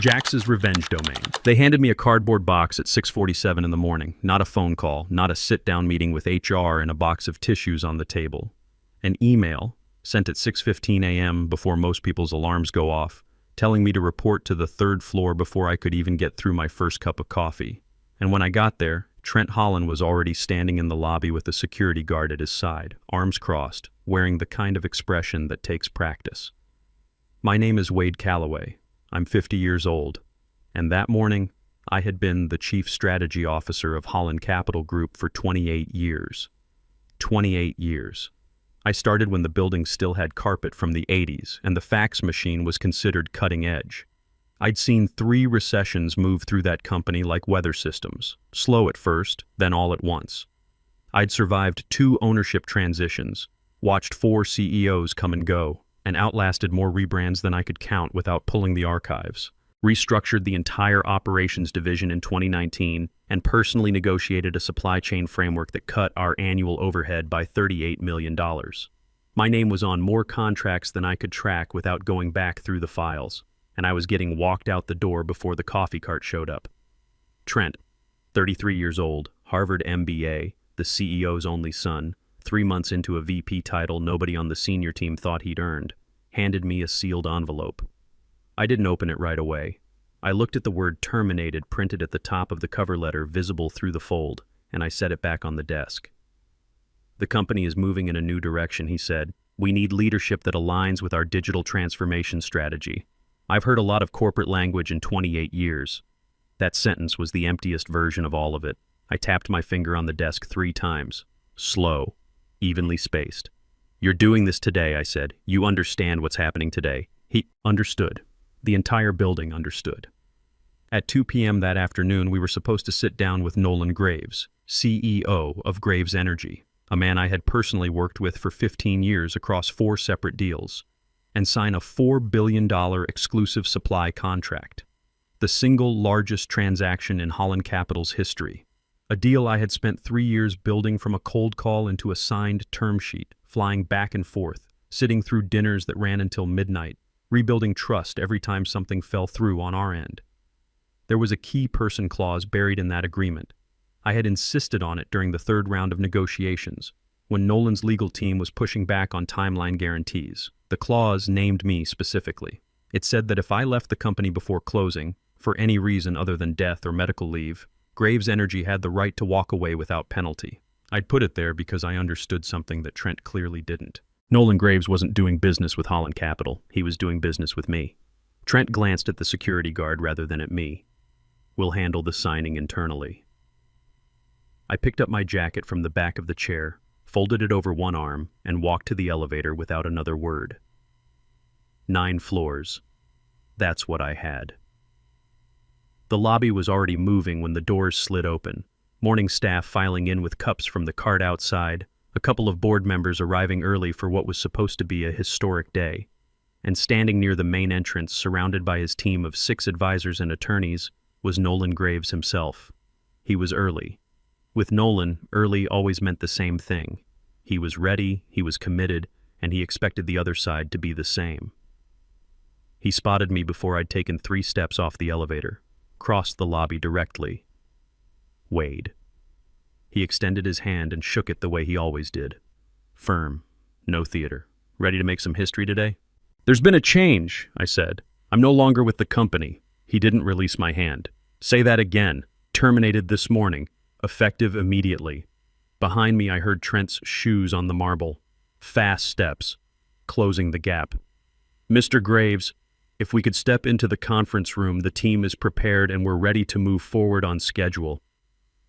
Jax's revenge domain. They handed me a cardboard box at 6:47 in the morning, not a phone call, not a sit-down meeting with HR and a box of tissues on the table. An email, sent at 6:15 a.m. before most people's alarms go off, telling me to report to the third floor before I could even get through my first cup of coffee. And when I got there, Trent Holland was already standing in the lobby with a security guard at his side, arms crossed, wearing the kind of expression that takes practice. My name is Wade Calloway. I'm 50 years old. And that morning, I had been the chief strategy officer of Holland Capital Group for 28 years. 28 years. I started when the building still had carpet from the 80s, and the fax machine was considered cutting edge. I'd seen 3 recessions move through that company like weather systems, slow at first, then all at once. I'd survived 2 ownership transitions, watched 4 CEOs come and go, and outlasted more rebrands than I could count without pulling the archives. Restructured the entire operations division in 2019, and personally negotiated a supply chain framework that cut our annual overhead by $38 million. My name was on more contracts than I could track without going back through the files, and I was getting walked out the door before the coffee cart showed up. Trent, 33 years old, Harvard MBA, the CEO's only son, 3 months into a VP title nobody on the senior team thought he'd earned, handed me a sealed envelope. I didn't open it right away. I looked at the word terminated printed at the top of the cover letter visible through the fold, and I set it back on the desk. The company is moving in a new direction, he said. We need leadership that aligns with our digital transformation strategy. I've heard a lot of corporate language in 28 years. That sentence was the emptiest version of all of it. I tapped my finger on the desk 3 times. Slow, evenly spaced. You're doing this today, I said. You understand what's happening today. He understood. The entire building understood. At 2 p.m. that afternoon, we were supposed to sit down with Nolan Graves, CEO of Graves Energy, a man I had personally worked with for 15 years across 4 separate deals, and sign a $4 billion exclusive supply contract, the single largest transaction in Holland Capital's history. A deal I had spent 3 years building from a cold call into a signed term sheet, flying back and forth, sitting through dinners that ran until midnight, rebuilding trust every time something fell through on our end. There was a key person clause buried in that agreement. I had insisted on it during the 3rd round of negotiations, when Nolan's legal team was pushing back on timeline guarantees. The clause named me specifically. It said that if I left the company before closing, for any reason other than death or medical leave, Graves Energy had the right to walk away without penalty. I'd put it there because I understood something that Trent clearly didn't. Nolan Graves wasn't doing business with Holland Capital. He was doing business with me. Trent glanced at the security guard rather than at me. We'll handle the signing internally. I picked up my jacket from the back of the chair, folded it over one arm, and walked to the elevator without another word. 9 floors. That's what I had. The lobby was already moving when the doors slid open, morning staff filing in with cups from the cart outside, a couple of board members arriving early for what was supposed to be a historic day, and standing near the main entrance, surrounded by his team of 6 advisors and attorneys, was Nolan Graves himself. He was early. With Nolan, early always meant the same thing. He was ready, he was committed, and he expected the other side to be the same. He spotted me before I'd taken 3 steps off the elevator, crossed the lobby directly. Wade. He extended his hand and shook it the way he always did. Firm. No theater. Ready to make some history today? There's been a change, I said. I'm no longer with the company. He didn't release my hand. Say that again. Terminated this morning. Effective immediately. Behind me I heard Trent's shoes on the marble. Fast steps. Closing the gap. Mr. Graves, if we could step into the conference room, the team is prepared and we're ready to move forward on schedule.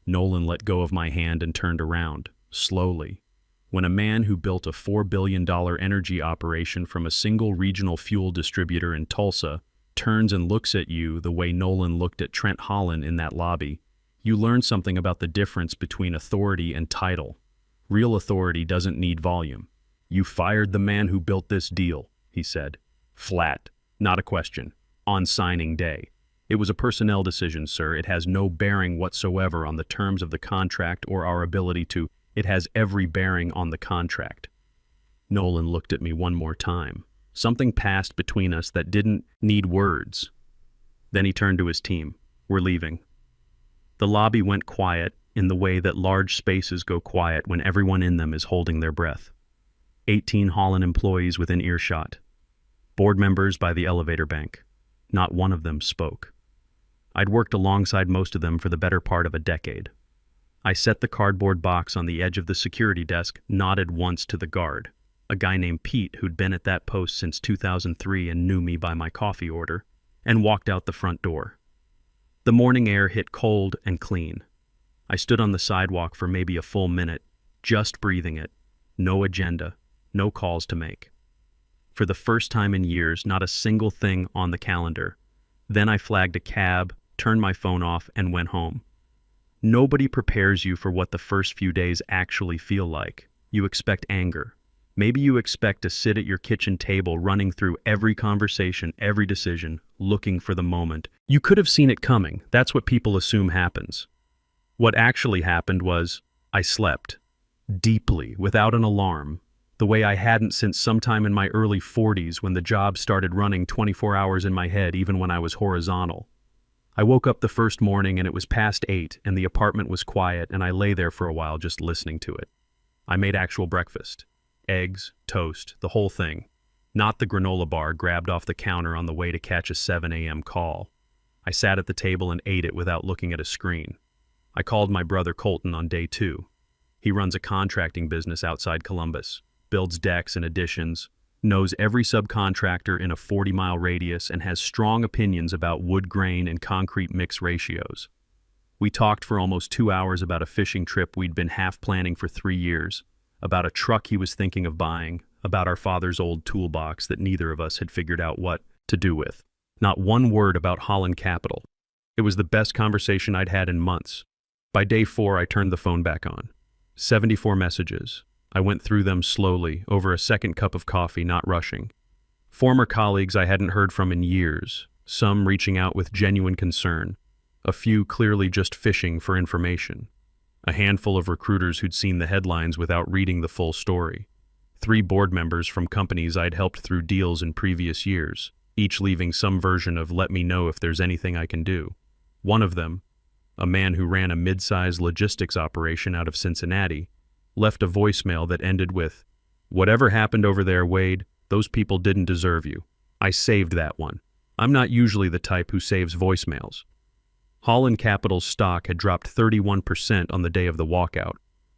Nolan let go of my hand and turned around, slowly. When a man who built a $4 billion energy operation from a single regional fuel distributor in Tulsa turns and looks at you the way Nolan looked at Trent Holland in that lobby, you learn something about the difference between authority and title. Real authority doesn't need volume. You fired the man who built this deal, he said. Flat, not a question, on signing day. It was a personnel decision, sir. It has no bearing whatsoever on the terms of the contract or our ability to. It has every bearing on the contract. Nolan looked at me one more time. Something passed between us that didn't need words. Then he turned to his team. We're leaving. The lobby went quiet in the way that large spaces go quiet when everyone in them is holding their breath. 18 Holland employees within earshot. Board members by the elevator bank. Not one of them spoke. I'd worked alongside most of them for the better part of a decade. I set the cardboard box on the edge of the security desk, nodded once to the guard, a guy named Pete who'd been at that post since 2003 and knew me by my coffee order, and walked out the front door. The morning air hit cold and clean. I stood on the sidewalk for maybe a full minute, just breathing it. No agenda, no calls to make. For the first time in years, not a single thing on the calendar. Then I flagged a cab, turned my phone off, and went home. Nobody prepares you for what the first few days actually feel like. You expect anger. Maybe you expect to sit at your kitchen table running through every conversation, every decision, looking for the moment. You could have seen it coming. That's what people assume happens. What actually happened was, I slept. Deeply, without an alarm. The way I hadn't since sometime in my early 40s when the job started running 24 hours in my head even when I was horizontal. I woke up the first morning and it was past 8 and the apartment was quiet and I lay there for a while just listening to it. I made actual breakfast. Eggs, toast, the whole thing. Not the granola bar grabbed off the counter on the way to catch a 7 a.m. call. I sat at the table and ate it without looking at a screen. I called my brother Colton on day 2. He runs a contracting business outside Columbus, builds decks and additions, knows every subcontractor in a 40-mile radius, and has strong opinions about wood grain and concrete mix ratios. We talked for almost 2 hours about a fishing trip we'd been half planning for 3 years, about a truck he was thinking of buying, about our father's old toolbox that neither of us had figured out what to do with. Not one word about Holland Capital. It was the best conversation I'd had in months. By day 4, I turned the phone back on. 74 messages. I went through them slowly, over a second cup of coffee, not rushing. Former colleagues I hadn't heard from in years, some reaching out with genuine concern, a few clearly just fishing for information. A handful of recruiters who'd seen the headlines without reading the full story. 3 board members from companies I'd helped through deals in previous years, each leaving some version of "let me know if there's anything I can do." One of them, a man who ran a mid-sized logistics operation out of Cincinnati, left a voicemail that ended with, "Whatever happened over there, Wade, those people didn't deserve you." I saved that one. I'm not usually the type who saves voicemails. Holland Capital's stock had dropped 31% on the day of the walkout.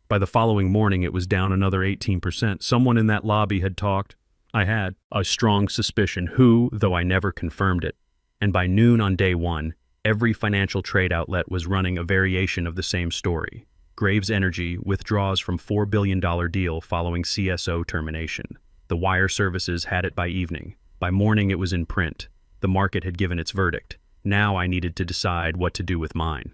By the following morning, it was down another 18%. Someone in that lobby had talked. I had a strong suspicion who, though I never confirmed it. And by noon on day 1, every financial trade outlet was running a variation of the same story. Graves Energy withdraws from $4 billion deal following CSO termination. The wire services had it by evening. By morning, it was in print. The market had given its verdict. Now I needed to decide what to do with mine.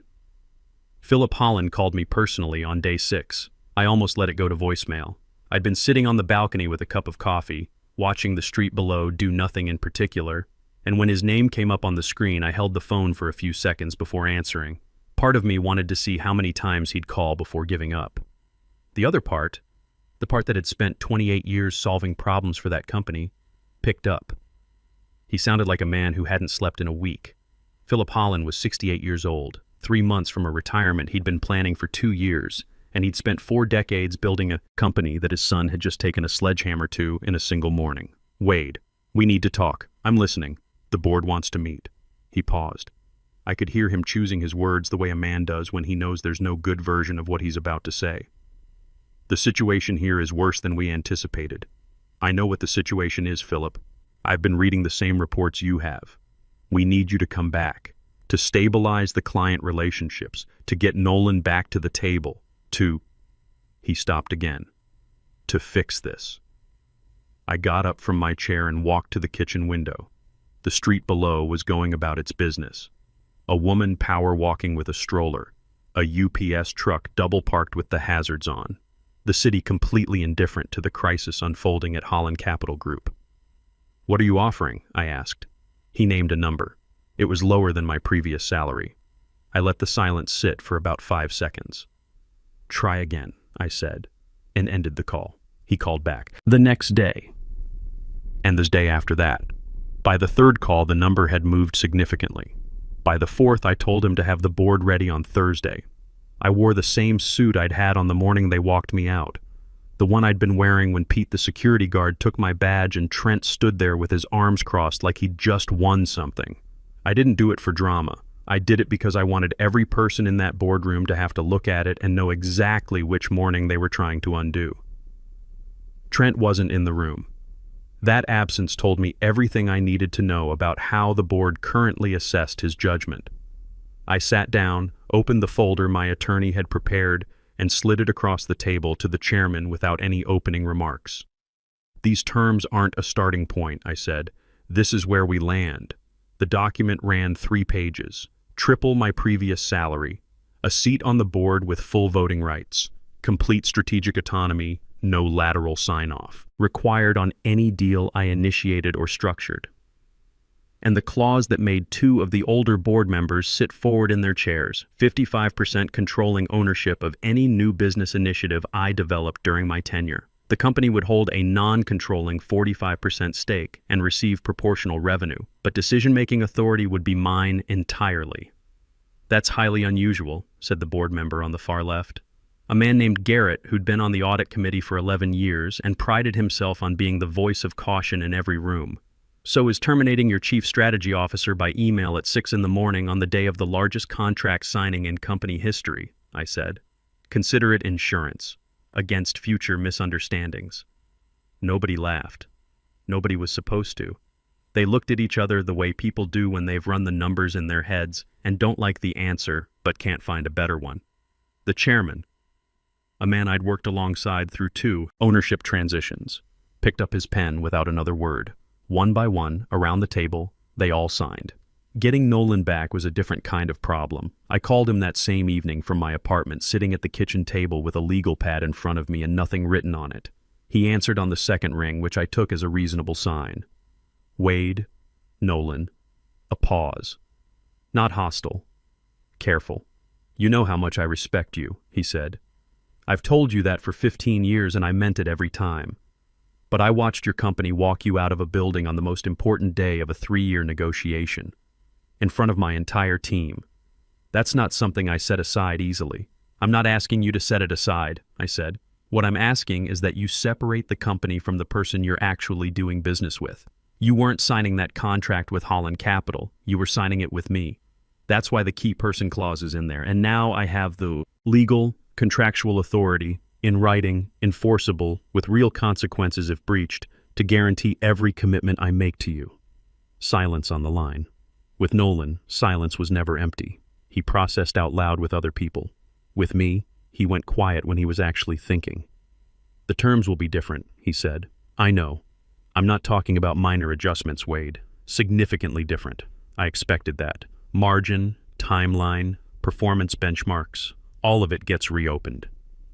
Philip Holland called me personally on day 6. I almost let it go to voicemail. I'd been sitting on the balcony with a cup of coffee, watching the street below do nothing in particular, and when his name came up on the screen, I held the phone for a few seconds before answering. Part of me wanted to see how many times he'd call before giving up. The other part, the part that had spent 28 years solving problems for that company, picked up. He sounded like a man who hadn't slept in a week. Philip Holland was 68 years old, 3 months from a retirement he'd been planning for 2 years, and he'd spent 4 decades building a company that his son had just taken a sledgehammer to in a single morning. "Wade, we need to talk. I'm listening. The board wants to meet." He paused. I could hear him choosing his words the way a man does when he knows there's no good version of what he's about to say. "The situation here is worse than we anticipated. I know what the situation is, Philip. I've been reading the same reports you have. We need you to come back, to stabilize the client relationships, to get Nolan back to the table, to—" He stopped again. "To fix this." I got up from my chair and walked to the kitchen window. The street below was going about its business. A woman power walking with a stroller, a UPS truck double parked with the hazards on. The city completely indifferent to the crisis unfolding at Holland Capital Group. "What are you offering?" I asked. He named a number. It was lower than my previous salary. I let the silence sit for about 5 seconds. "Try again," I said, and ended the call. He called back the next day, and the day after that. By the 3rd call, the number had moved significantly. By the 4th, I told him to have the board ready on Thursday. I wore the same suit I'd had on the morning they walked me out. The one I'd been wearing when Pete the security guard took my badge and Trent stood there with his arms crossed like he'd just won something. I didn't do it for drama. I did it because I wanted every person in that boardroom to have to look at it and know exactly which morning they were trying to undo. Trent wasn't in the room. That absence told me everything I needed to know about how the board currently assessed his judgment. I sat down, opened the folder my attorney had prepared, and slid it across the table to the chairman without any opening remarks. "These terms aren't a starting point," I said. "This is where we land." The document ran 3 pages. Triple my previous salary, a seat on the board with full voting rights, complete strategic autonomy, no lateral sign-off, required on any deal I initiated or structured. And the clause that made 2 of the older board members sit forward in their chairs, 55% controlling ownership of any new business initiative I developed during my tenure. The company would hold a non-controlling 45% stake and receive proportional revenue, but decision-making authority would be mine entirely. "That's highly unusual," said the board member on the far left. A man named Garrett, who'd been on the audit committee for 11 years and prided himself on being the voice of caution in every room. "So is terminating your chief strategy officer by email at 6 in the morning on the day of the largest contract signing in company history," I said. "Consider it insurance against future misunderstandings." Nobody laughed. Nobody was supposed to. They looked at each other the way people do when they've run the numbers in their heads and don't like the answer but can't find a better one. The chairman, a man I'd worked alongside through 2 ownership transitions, picked up his pen without another word. One by one, around the table, they all signed. Getting Nolan back was a different kind of problem. I called him that same evening from my apartment, sitting at the kitchen table with a legal pad in front of me and nothing written on it. He answered on the second ring, which I took as a reasonable sign. "Wade, Nolan." A pause. Not hostile. Careful. "You know how much I respect you," he said. "I've told you that for 15 years and I meant it every time. But I watched your company walk you out of a building on the most important day of a 3-year negotiation, in front of my entire team. That's not something I set aside easily. I'm not asking you to set it aside," I said. "What I'm asking is that you separate the company from the person you're actually doing business with. You weren't signing that contract with Holland Capital. You were signing it with me. That's why the key person clause is in there. And now I have the legal, contractual authority, in writing, enforceable, with real consequences if breached, to guarantee every commitment I make to you." Silence on the line. With Nolan, silence was never empty. He processed out loud with other people. With me, he went quiet when he was actually thinking. "The terms will be different," he said. "I know. I'm not talking about minor adjustments, Wade. Significantly different. I expected that. Margin, timeline, performance benchmarks, all of it gets reopened."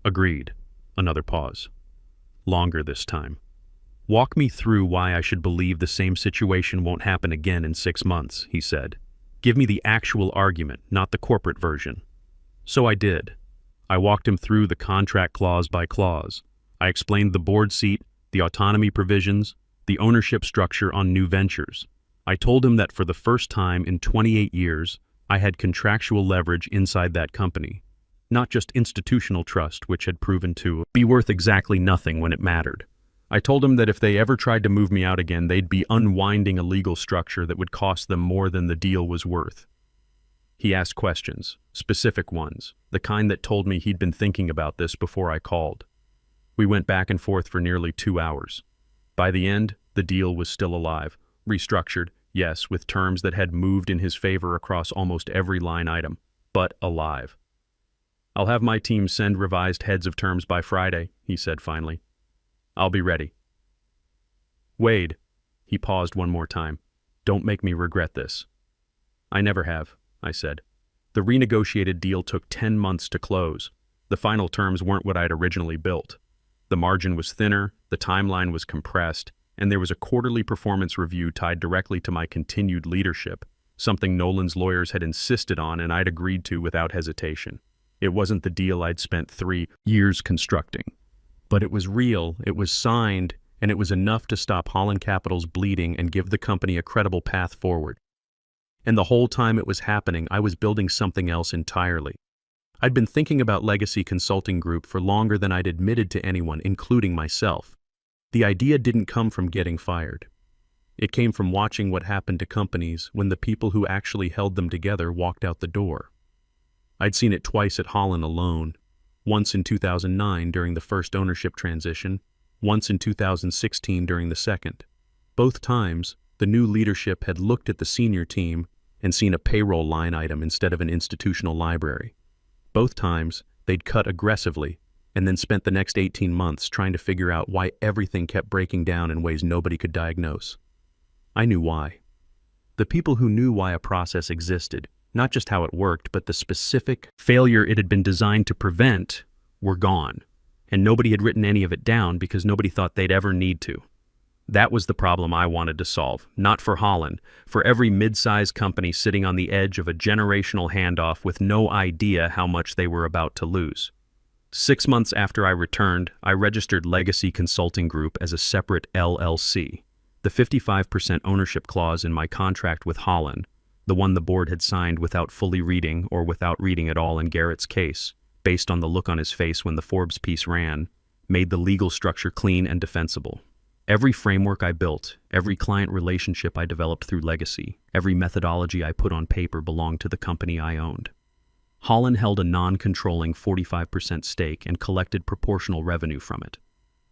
"Agreed." Another pause. Longer this time. "Walk me through why I should believe the same situation won't happen again in 6 months," he said. "Give me the actual argument, not the corporate version." So I did. I walked him through the contract clause by clause. I explained the board seat, the autonomy provisions, the ownership structure on new ventures. I told him that for the first time in 28 years, I had contractual leverage inside that company, not just institutional trust, which had proven to be worth exactly nothing when it mattered. I told him that if they ever tried to move me out again, they'd be unwinding a legal structure that would cost them more than the deal was worth. He asked questions, specific ones, the kind that told me he'd been thinking about this before I called. We went back and forth for nearly 2 hours. By the end, the deal was still alive, restructured, yes, with terms that had moved in his favor across almost every line item, but alive. "I'll have my team send revised heads of terms by Friday," he said finally. "I'll be ready." "Wade," he paused one more time, "don't make me regret this." "I never have," I said. "The renegotiated deal took 10 months to close. The final terms weren't what I'd originally built. The margin was thinner, the timeline was compressed, and there was a quarterly performance review tied directly to my continued leadership, something Nolan's lawyers had insisted on and I'd agreed to without hesitation. It wasn't the deal I'd spent 3 years constructing. But it was real, it was signed, and it was enough to stop Holland Capital's bleeding and give the company a credible path forward. And the whole time it was happening, I was building something else entirely. I'd been thinking about Legacy Consulting Group for longer than I'd admitted to anyone, including myself. The idea didn't come from getting fired. It came from watching what happened to companies when the people who actually held them together walked out the door. I'd seen it twice at Holland alone, once in 2009 during the first ownership transition, once in 2016 during the second. Both times, the new leadership had looked at the senior team and seen a payroll line item instead of an institutional library. Both times, they'd cut aggressively and then spent the next 18 months trying to figure out why everything kept breaking down in ways nobody could diagnose. I knew why. The people who knew why a process existed, not just how it worked, but the specific failure it had been designed to prevent, were gone. And nobody had written any of it down because nobody thought they'd ever need to. That was the problem I wanted to solve, not for Holland, for every mid-sized company sitting on the edge of a generational handoff with no idea how much they were about to lose. 6 months after I returned, I registered Legacy Consulting Group as a separate LLC. The 55% ownership clause in my contract with Holland, the one the board had signed without fully reading or without reading at all in Garrett's case, based on the look on his face when the Forbes piece ran, made the legal structure clean and defensible. Every framework I built, every client relationship I developed through Legacy, every methodology I put on paper belonged to the company I owned. Holland held a non-controlling 45% stake and collected proportional revenue from it.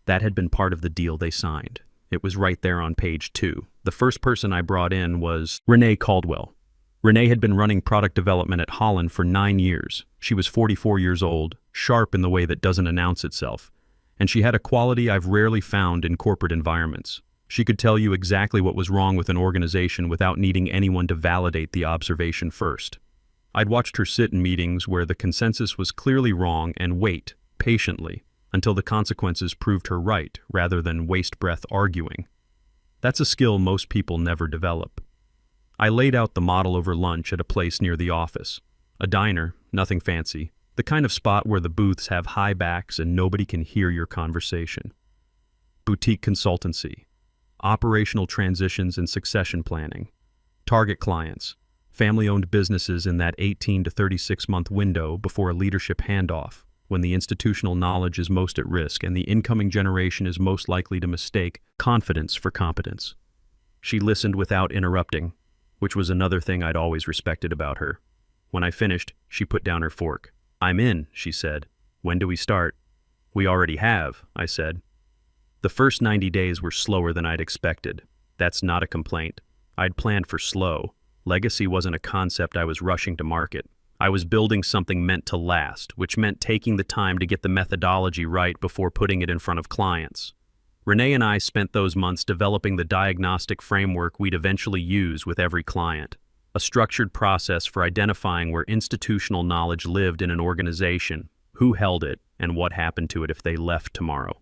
That had been part of the deal they signed. It was right there on page 2. The first person I brought in was Renee Caldwell. Renee had been running product development at Holland for 9 years. She was 44 years old, sharp in the way that doesn't announce itself. And she had a quality I've rarely found in corporate environments. She could tell you exactly what was wrong with an organization without needing anyone to validate the observation first. I'd watched her sit in meetings where the consensus was clearly wrong and wait, patiently, until the consequences proved her right, rather than waste breath arguing. That's a skill most people never develop. I laid out the model over lunch at a place near the office. A diner, nothing fancy. The kind of spot where the booths have high backs and nobody can hear your conversation. Boutique consultancy, operational transitions and succession planning, target clients, family-owned businesses in that 18 to 36-month window before a leadership handoff, when the institutional knowledge is most at risk and the incoming generation is most likely to mistake confidence for competence. She listened without interrupting, which was another thing I'd always respected about her. When I finished, she put down her fork. "I'm in," she said. "When do we start?" "We already have," I said. The first 90 days were slower than I'd expected. That's not a complaint. I'd planned for slow. Legacy wasn't a concept I was rushing to market. I was building something meant to last, which meant taking the time to get the methodology right before putting it in front of clients. Renee and I spent those months developing the diagnostic framework we'd eventually use with every client. A structured process for identifying where institutional knowledge lived in an organization, who held it, and what happened to it if they left tomorrow.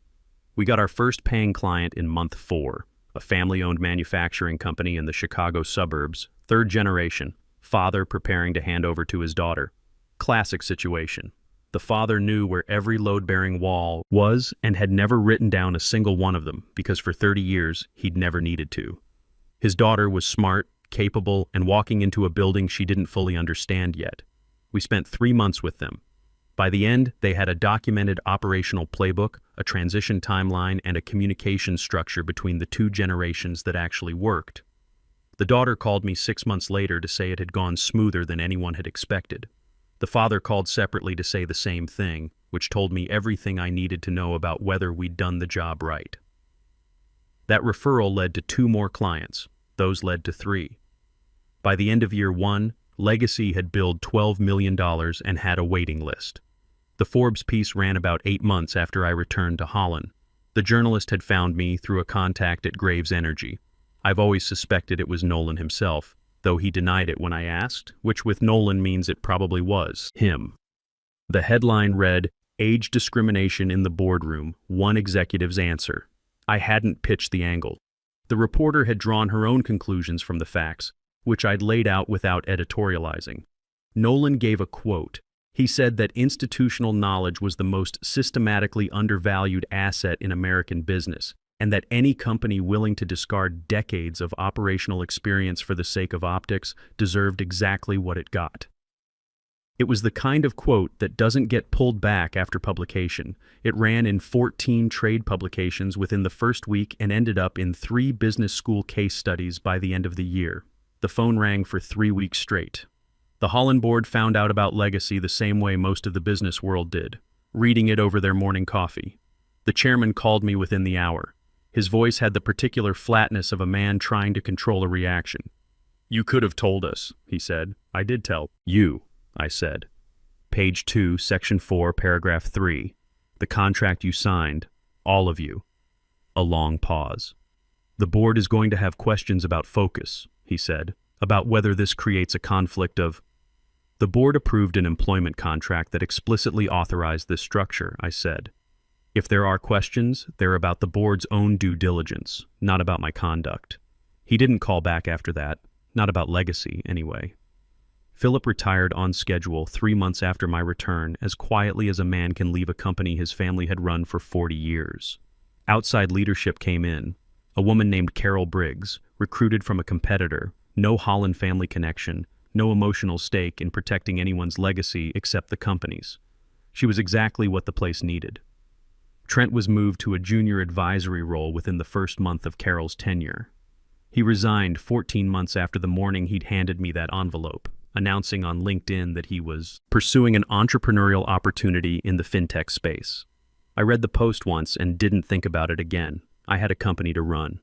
We got our first paying client in month 4, a family-owned manufacturing company in the Chicago suburbs, 3rd generation, father preparing to hand over to his daughter. Classic situation. The father knew where every load-bearing wall was and had never written down a single one of them because for 30 years he'd never needed to. His daughter was smart, capable, and walking into a building she didn't fully understand yet. We spent 3 months with them. By the end, they had a documented operational playbook, a transition timeline, and a communication structure between the 2 generations that actually worked. The daughter called me 6 months later to say it had gone smoother than anyone had expected. The father called separately to say the same thing, which told me everything I needed to know about whether we'd done the job right. That referral led to 2 more clients. Those led to 3. By the end of year 1, Legacy had billed $12 million and had a waiting list. The Forbes piece ran about 8 months after I returned to Holland. The journalist had found me through a contact at Graves Energy. I've always suspected it was Nolan himself, though he denied it when I asked, which with Nolan means it probably was him. The headline read, "Age Discrimination in the Boardroom, One Executive's Answer." I hadn't pitched the angle. The reporter had drawn her own conclusions from the facts, which I'd laid out without editorializing. Nolan gave a quote. He said that institutional knowledge was the most systematically undervalued asset in American business, and that any company willing to discard decades of operational experience for the sake of optics deserved exactly what it got. It was the kind of quote that doesn't get pulled back after publication. It ran in 14 trade publications within the first week and ended up in 3 business school case studies by the end of the year. The phone rang for 3 weeks straight. The Holland board found out about Legacy the same way most of the business world did, reading it over their morning coffee. The chairman called me within the hour. His voice had the particular flatness of a man trying to control a reaction. "You could have told us," he said. "I did tell you," I said. Page 2, Section 4, Paragraph 3. "The contract you signed, all of you." A long pause. "The board is going to have questions about focus," he said, "about whether this creates a conflict of—" "The board approved an employment contract that explicitly authorized this structure," I said. "If there are questions, they're about the board's own due diligence, not about my conduct." He didn't call back after that, not about Legacy, anyway. Philip retired on schedule 3 months after my return, as quietly as a man can leave a company his family had run for 40 years. Outside leadership came in. A woman named Carol Briggs, recruited from a competitor, no Holland family connection, no emotional stake in protecting anyone's legacy except the company's. She was exactly what the place needed. Trent was moved to a junior advisory role within the first month of Carol's tenure. He resigned 14 months after the morning he'd handed me that envelope, announcing on LinkedIn that he was pursuing an entrepreneurial opportunity in the fintech space. I read the post once and didn't think about it again. I had a company to run.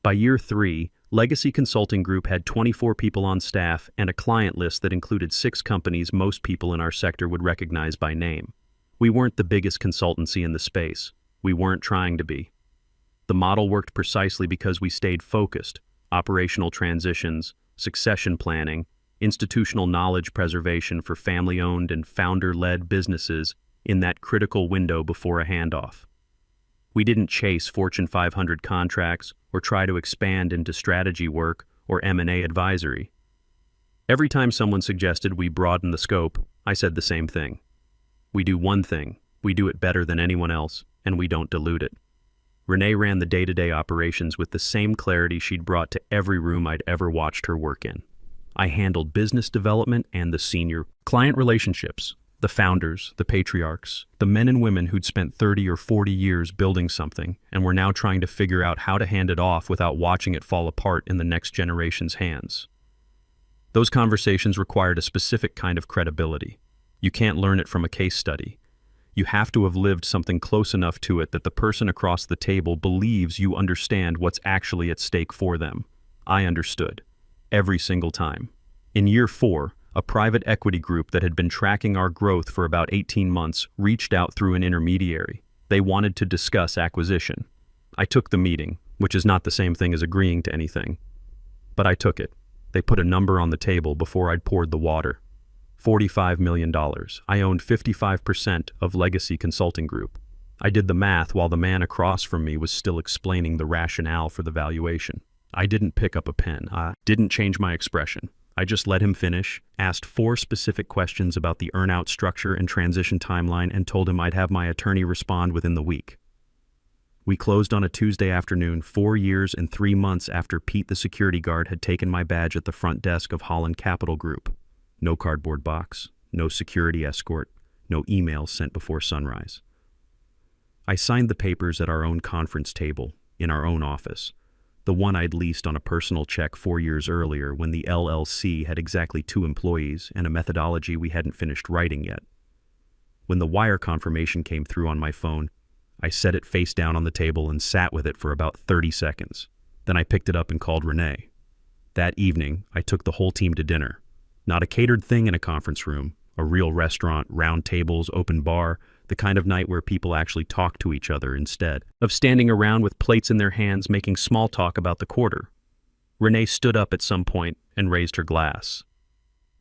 By year 3, Legacy Consulting Group had 24 people on staff and a client list that included 6 companies most people in our sector would recognize by name. We weren't the biggest consultancy in the space. We weren't trying to be. The model worked precisely because we stayed focused: operational transitions, succession planning, institutional knowledge preservation for family-owned and founder-led businesses in that critical window before a handoff. We didn't chase Fortune 500 contracts or try to expand into strategy work or M&A advisory. Every time someone suggested we broaden the scope, I said the same thing. We do one thing, we do it better than anyone else, and we don't dilute it. Renee ran the day-to-day operations with the same clarity she'd brought to every room I'd ever watched her work in. I handled business development and the senior client relationships, the founders, the patriarchs, the men and women who'd spent 30 or 40 years building something and were now trying to figure out how to hand it off without watching it fall apart in the next generation's hands. Those conversations required a specific kind of credibility. You can't learn it from a case study. You have to have lived something close enough to it that the person across the table believes you understand what's actually at stake for them. I understood. Every single time. In year 4, a private equity group that had been tracking our growth for about 18 months reached out through an intermediary. They wanted to discuss acquisition. I took the meeting, which is not the same thing as agreeing to anything. But I took it. They put a number on the table before I'd poured the water. $45 million. I owned 55% of Legacy Consulting Group. I did the math while the man across from me was still explaining the rationale for the valuation. I didn't pick up a pen. I didn't change my expression. I just let him finish, asked 4 specific questions about the earn-out structure and transition timeline, and told him I'd have my attorney respond within the week. We closed on a Tuesday afternoon, 4 years and 3 months after Pete the security guard had taken my badge at the front desk of Holland Capital Group. No cardboard box, no security escort, no emails sent before sunrise. I signed the papers at our own conference table, in our own office, the one I'd leased on a personal check 4 years earlier when the LLC had exactly 2 employees and a methodology we hadn't finished writing yet. When the wire confirmation came through on my phone, I set it face down on the table and sat with it for about 30 seconds. Then I picked it up and called Renee. That evening, I took the whole team to dinner. Not a catered thing in a conference room, a real restaurant, round tables, open bar, the kind of night where people actually talk to each other instead of standing around with plates in their hands making small talk about the quarter. Renee stood up at some point and raised her glass.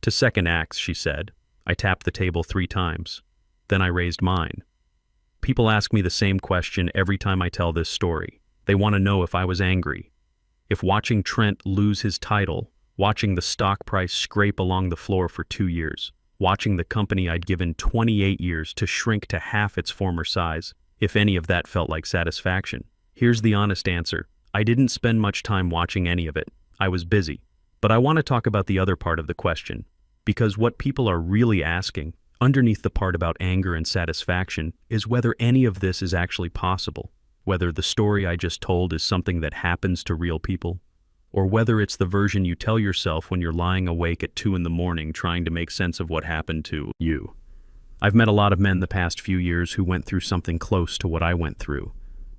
"To second acts," she said. I tapped the table 3 times. Then I raised mine. People ask me the same question every time I tell this story. They want to know if I was angry. If watching Trent lose his title, watching the stock price scrape along the floor for 2 years, watching the company I'd given 28 years to shrink to half its former size, if any of that felt like satisfaction. Here's the honest answer. I didn't spend much time watching any of it. I was busy. But I want to talk about the other part of the question, because what people are really asking, underneath the part about anger and satisfaction, is whether any of this is actually possible, whether the story I just told is something that happens to real people, or whether it's the version you tell yourself when you're lying awake at 2 in the morning trying to make sense of what happened to you. I've met a lot of men the past few years who went through something close to what I went through.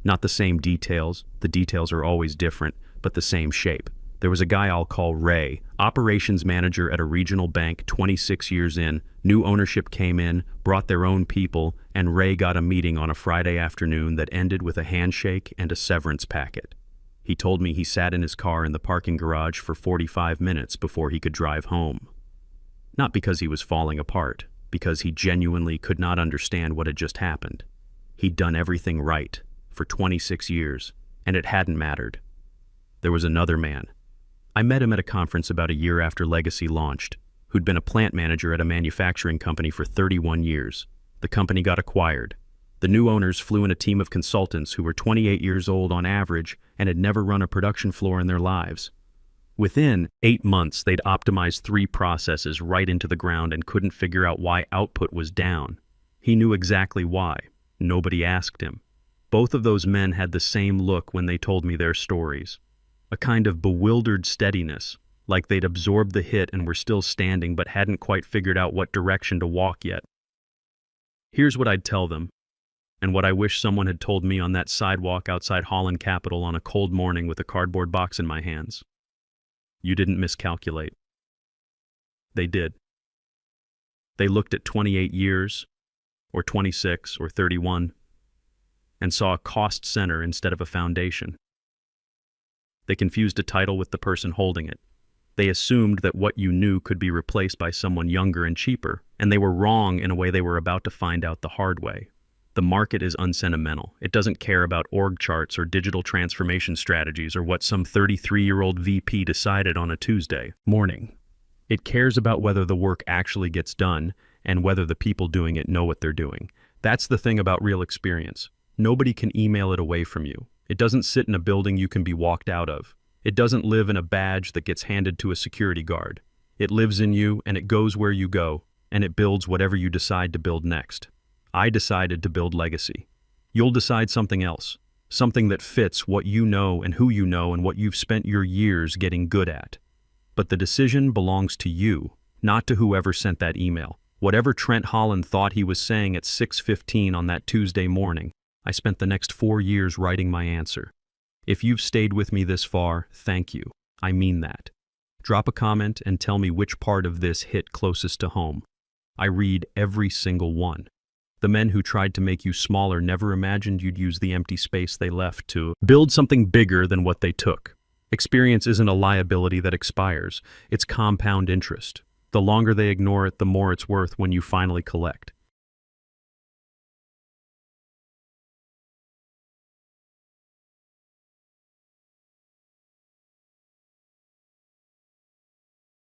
Not the same details, the details are always different, but the same shape. There was a guy I'll call Ray, operations manager at a regional bank 26 years in. New ownership came in, brought their own people, and Ray got a meeting on a Friday afternoon that ended with a handshake and a severance packet. He told me he sat in his car in the parking garage for 45 minutes before he could drive home. Not because he was falling apart, because he genuinely could not understand what had just happened. He'd done everything right for 26 years, and it hadn't mattered. There was another man. I met him at a conference about a year after Legacy launched, who'd been a plant manager at a manufacturing company for 31 years. The company got acquired. The new owners flew in a team of consultants who were 28 years old on average and had never run a production floor in their lives. Within 8 months, they'd optimized 3 processes right into the ground and couldn't figure out why output was down. He knew exactly why. Nobody asked him. Both of those men had the same look when they told me their stories. A kind of bewildered steadiness, like they'd absorbed the hit and were still standing but hadn't quite figured out what direction to walk yet. Here's what I'd tell them, and what I wish someone had told me on that sidewalk outside Holland Capitol on a cold morning with a cardboard box in my hands. You didn't miscalculate. They did. They looked at 28 years, or 26, or 31, and saw a cost center instead of a foundation. They confused a title with the person holding it. They assumed that what you knew could be replaced by someone younger and cheaper, and they were wrong in a way they were about to find out the hard way. The market is unsentimental. It doesn't care about org charts or digital transformation strategies or what some 33-year-old VP decided on a Tuesday morning. It cares about whether the work actually gets done and whether the people doing it know what they're doing. That's the thing about real experience. Nobody can email it away from you. It doesn't sit in a building you can be walked out of. It doesn't live in a badge that gets handed to a security guard. It lives in you, and it goes where you go, and it builds whatever you decide to build next. I decided to build legacy. You'll decide something else, something that fits what you know and who you know and what you've spent your years getting good at. But the decision belongs to you, not to whoever sent that email. Whatever Trent Holland thought he was saying at 6:15 on that Tuesday morning, I spent the next 4 years writing my answer. If you've stayed with me this far, thank you. I mean that. Drop a comment and tell me which part of this hit closest to home. I read every single one. The men who tried to make you smaller never imagined you'd use the empty space they left to build something bigger than what they took. Experience isn't a liability that expires. It's compound interest. The longer they ignore it, the more it's worth when you finally collect.